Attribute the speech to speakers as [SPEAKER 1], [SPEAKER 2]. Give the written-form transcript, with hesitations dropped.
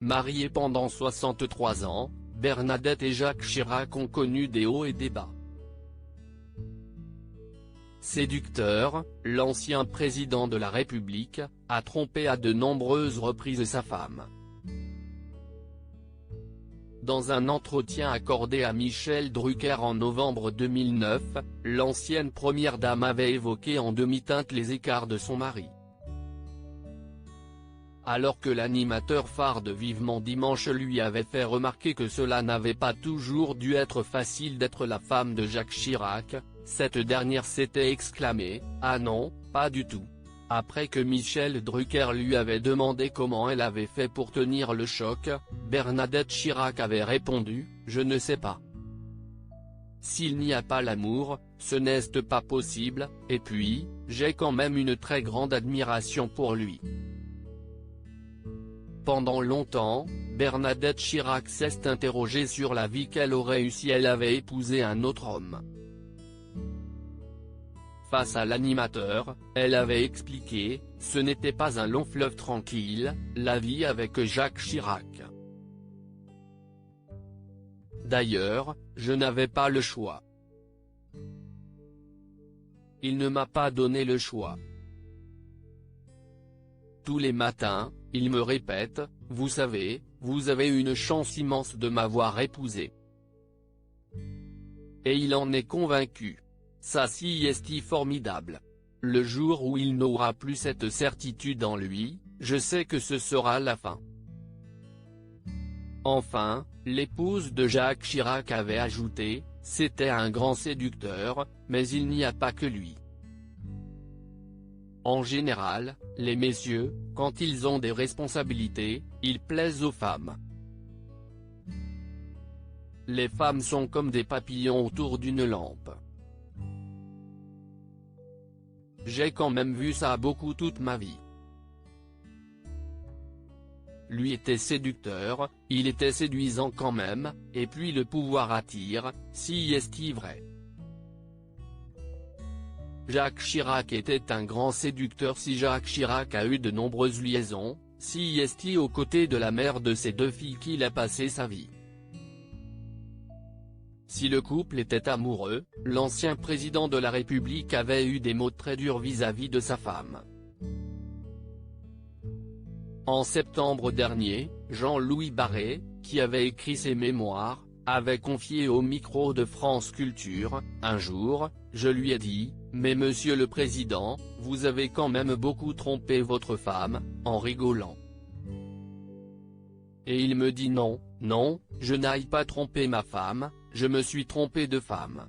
[SPEAKER 1] Mariés pendant 63 ans, Bernadette et Jacques Chirac ont connu des hauts et des bas. Séducteur, l'ancien président de la République a trompé à de nombreuses reprises sa femme. Dans un entretien accordé à Michel Drucker en novembre 2009, l'ancienne première dame avait évoqué en demi-teinte les écarts de son mari. Alors que l'animateur phare de Vivement Dimanche lui avait fait remarquer que cela n'avait pas toujours dû être facile d'être la femme de Jacques Chirac, cette dernière s'était exclamée « Ah non, pas du tout ». Après que Michel Drucker lui avait demandé comment elle avait fait pour tenir le choc, Bernadette Chirac avait répondu « Je ne sais pas. S'il n'y a pas l'amour, ce n'est pas possible, et puis, j'ai quand même une très grande admiration pour lui ». Pendant longtemps, Bernadette Chirac s'est interrogée sur la vie qu'elle aurait eue si elle avait épousé un autre homme. Face à l'animateur, elle avait expliqué « Ce n'était pas un long fleuve tranquille, la vie avec Jacques Chirac. D'ailleurs, je n'avais pas le choix. Il ne m'a pas donné le choix. Tous les matins, il me répète, vous savez, vous avez une chance immense de m'avoir épousé. Et il en est convaincu. Ça si est formidable. Le jour où il n'aura plus cette certitude en lui, je sais que ce sera la fin. » Enfin, l'épouse de Jacques Chirac avait ajouté, « C'était un grand séducteur, mais il n'y a pas que lui. En général, les messieurs, quand ils ont des responsabilités, ils plaisent aux femmes. Les femmes sont comme des papillons autour d'une lampe. J'ai quand même vu ça beaucoup toute ma vie. Lui était séducteur, il était séduisant quand même, et puis le pouvoir attire, si est vrai. Jacques Chirac était un grand séducteur. Si Jacques Chirac a eu de nombreuses liaisons, si est aux côtés de la mère de ses deux filles qu'il a passé sa vie. Si le couple était amoureux, l'ancien président de la République avait eu des mots très durs vis-à-vis de sa femme. En septembre dernier, Jean-Louis Barré, qui avait écrit ses mémoires, avait confié au micro de France Culture, « Un jour, je lui ai dit, mais monsieur le président, vous avez quand même beaucoup trompé votre femme, en rigolant. Et il me dit non, non, je n'aille pas tromper ma femme, je me suis trompé de femme. »